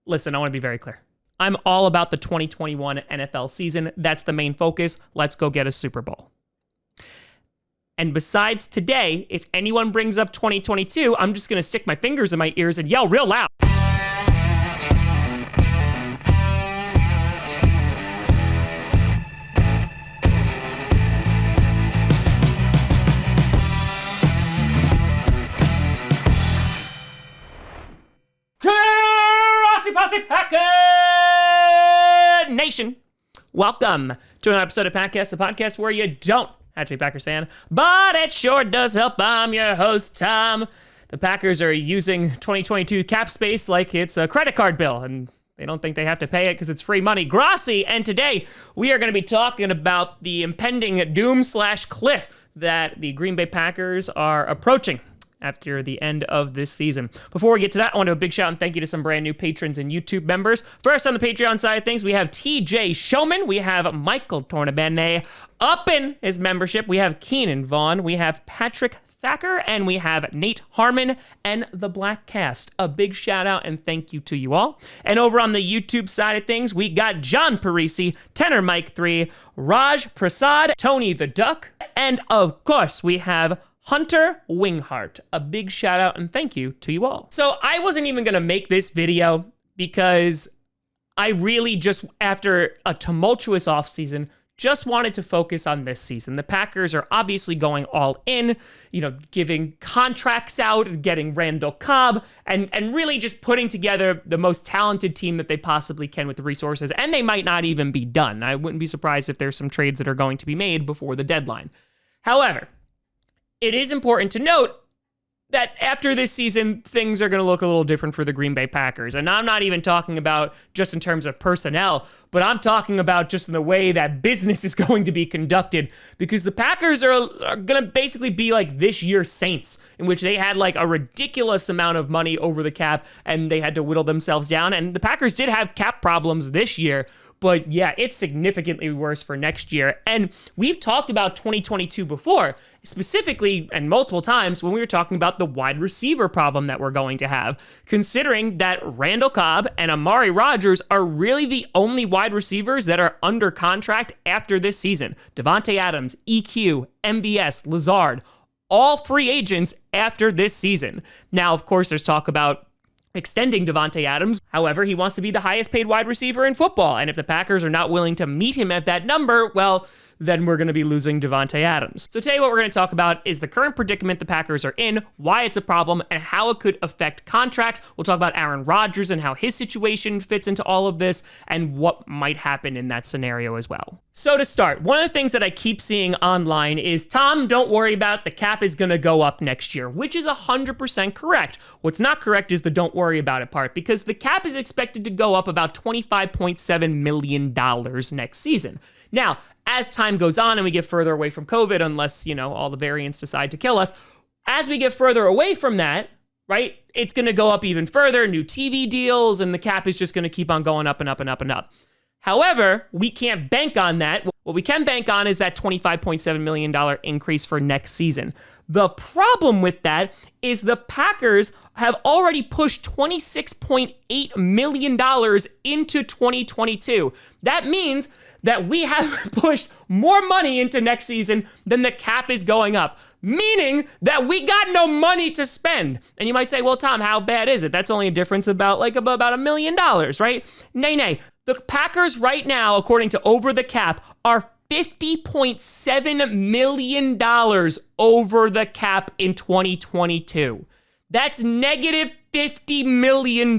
listen, I want to be very clear. I'm all about the 2021 NFL season. That's the main focus. Let's go get a Super Bowl. And besides today, if anyone brings up 2022, I'm just going to stick my fingers in my ears and yell real loud. Grossi Packer Nation. Welcome to an episode of Packcast, the podcast where you don't have to be a Packers fan, but it sure does help. I'm your host, Tom. The Packers are using 2022 cap space like it's a credit card bill, and they don't think they have to pay it because it's free money. Grossi, and today we are going to be talking about the impending doom/cliff that the Green Bay Packers are approaching after the end of this season. Before we get to that, I want to do a big shout and thank you to some brand new patrons and YouTube members. First, on the Patreon side of things, we have TJ Showman, we have Michael Tornabene upping his membership, we have Keenan Vaughn, we have Patrick Thacker, and we have Nate Harmon and the Black Cast. A big shout out and thank you to you all. And over on the YouTube side of things, we got John Parisi, Tenor Mike 3, Raj Prasad, Tony the Duck, and of course, we have Hunter Wingheart. A big shout out and thank you to you all. So I wasn't even gonna make this video because I really just, after a tumultuous offseason, just wanted to focus on this season. The Packers are obviously going all in, giving contracts out, getting Randall Cobb, and really just putting together the most talented team that they possibly can with the resources, and they might not even be done. I wouldn't be surprised if there's some trades that are going to be made before the deadline. However, it is important to note that after this season, things are going to look a little different for the Green Bay Packers. And I'm not even talking about just in terms of personnel, but I'm talking about just in the way that business is going to be conducted, because the Packers are going to basically be like this year's Saints, in which they had like a ridiculous amount of money over the cap and they had to whittle themselves down. And the Packers did have cap problems this year, but yeah, it's significantly worse for next year. And we've talked about 2022 before, specifically and multiple times when we were talking about the wide receiver problem that we're going to have, considering that Randall Cobb and Amari Rodgers are really the only wide receivers that are under contract after this season. Davante Adams, EQ, MBS, Lazard, all free agents after this season. Now, of course, there's talk about extending Davante Adams. However, he wants to be the highest paid wide receiver in football. And if the Packers are not willing to meet him at that number, well, then we're going to be losing Davante Adams. So today what we're going to talk about is the current predicament the Packers are in, why it's a problem, and how it could affect contracts. We'll talk about Aaron Rodgers and how his situation fits into all of this and what might happen in that scenario as well. So to start, one of the things that I keep seeing online is, Tom, don't worry about the cap is going to go up next year, which is 100% correct. What's not correct is the don't worry about it part, because the cap is expected to go up about $25.7 million next season. Now, as time goes on and we get further away from COVID, unless, all the variants decide to kill us, as we get further away from that, right, it's going to go up even further, new TV deals, and the cap is just going to keep on going up and up and up and up. However, we can't bank on that. What we can bank on is that $25.7 million increase for next season. The problem with that is the Packers have already pushed $26.8 million into 2022. That means that we have pushed more money into next season than the cap is going up, meaning that we got no money to spend. And you might say, well, Tom, how bad is it? That's only a difference about $1 million, right? Nay. The Packers right now, according to Over the Cap, are $50.7 million over the cap in 2022. That's negative $50 million.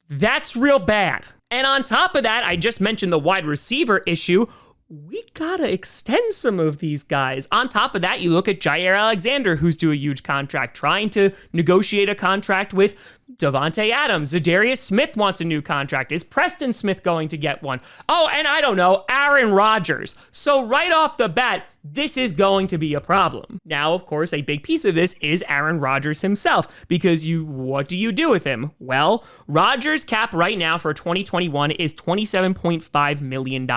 That's real bad. And on top of that, I just mentioned the wide receiver issue. We gotta extend some of these guys. On top of that, you look at Jair Alexander, who's due a huge contract, trying to negotiate a contract with Davante Adams. Zadarius Smith wants a new contract. Is Preston Smith going to get one? Oh, and I don't know, Aaron Rodgers. So right off the bat, this is going to be a problem. Now, of course, a big piece of this is Aaron Rodgers himself, because what do you do with him? Well, Rodgers' cap right now for 2021 is $27.5 million.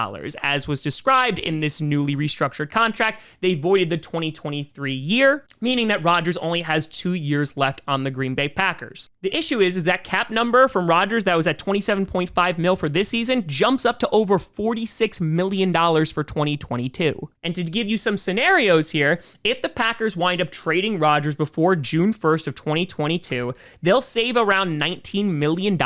As was described in this newly restructured contract, they voided the 2023 year, meaning that Rodgers only has 2 years left on the Green Bay Packers. The issue is that cap number from Rodgers that was at $27.5 mil for this season jumps up to over $46 million for 2022. And to give you some scenarios here, if the Packers wind up trading Rodgers before June 1st of 2022, they'll save around $19 million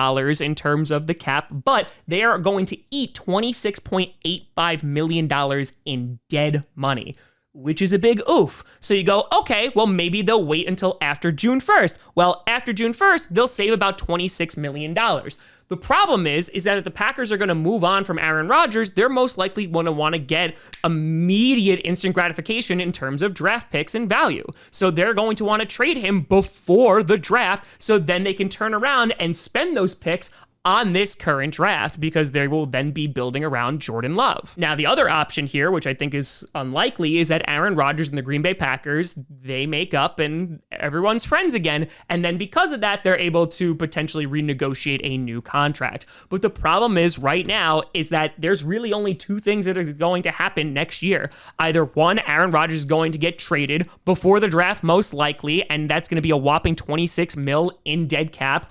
in terms of the cap, but they are going to eat $26.85 million in dead money, which is a big oof. So you go, okay, well, maybe they'll wait until after June 1st. Well, after June 1st, they'll save about $26 million. The problem is that if the Packers are going to move on from Aaron Rodgers, they're most likely going to want to get immediate instant gratification in terms of draft picks and value. So they're going to want to trade him before the draft, so then they can turn around and spend those picks on this current draft, because they will then be building around Jordan Love. Now, the other option here, which I think is unlikely, is that Aaron Rodgers and the Green Bay Packers, they make up and everyone's friends again. And then because of that, they're able to potentially renegotiate a new contract. But the problem is right now is that there's really only two things that are going to happen next year. Either one, Aaron Rodgers is going to get traded before the draft, most likely, and that's going to be a whopping 26 mil in dead cap,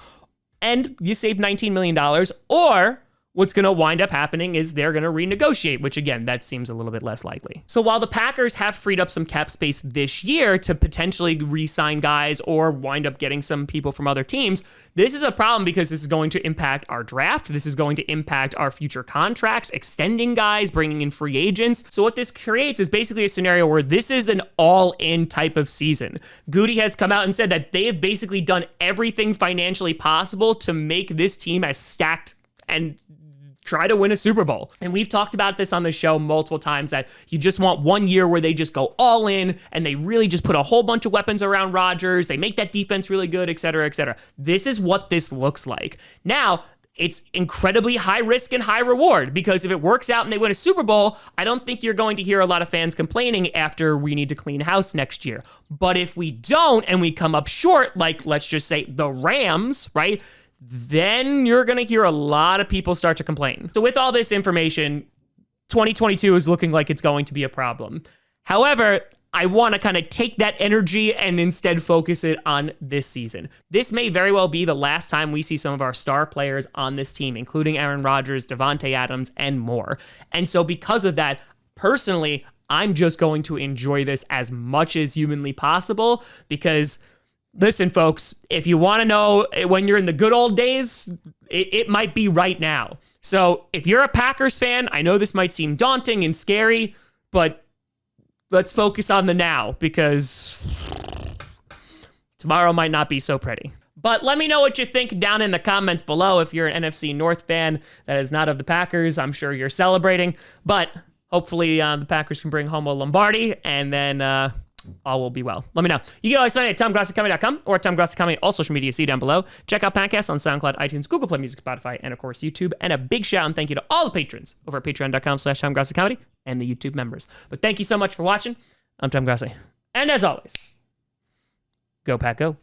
and you save $19 million, or what's going to wind up happening is they're going to renegotiate, which again, that seems a little bit less likely. So while the Packers have freed up some cap space this year to potentially re-sign guys or wind up getting some people from other teams, this is a problem because this is going to impact our draft. This is going to impact our future contracts, extending guys, bringing in free agents. So what this creates is basically a scenario where this is an all-in type of season. Goody has come out and said that they have basically done everything financially possible to make this team as stacked and try to win a Super Bowl. And we've talked about this on the show multiple times, that you just want 1 year where they just go all in and they really just put a whole bunch of weapons around Rodgers. They make that defense really good, et cetera, et cetera. This is what this looks like. Now, it's incredibly high risk and high reward, because if it works out and they win a Super Bowl, I don't think you're going to hear a lot of fans complaining after we need to clean house next year. But if we don't and we come up short, like let's just say the Rams, right? Then you're going to hear a lot of people start to complain. So with all this information, 2022 is looking like it's going to be a problem. However, I want to kind of take that energy and instead focus it on this season. This may very well be the last time we see some of our star players on this team, including Aaron Rodgers, Davante Adams, and more. And so because of that, personally, I'm just going to enjoy this as much as humanly possible, because listen, folks, if you want to know when you're in the good old days, it might be right now. So if you're a Packers fan, I know this might seem daunting and scary, but let's focus on the now, because tomorrow might not be so pretty. But let me know what you think down in the comments below. If you're an NFC North fan that is not of the Packers, I'm sure you're celebrating. But hopefully the Packers can bring home a Lombardi, and then all will be well. Let me know. You can always find it at TomGrossiComedy.com or TomGrossiComedy, all social media, see down below. Check out podcasts on SoundCloud, iTunes, Google Play Music, Spotify, and of course YouTube. And a big shout and thank you to all the patrons over at patreon.com/TomGrossiComedy and the YouTube members. But thank you so much for watching. I'm Tom Grossi. And as always, go Pack Go.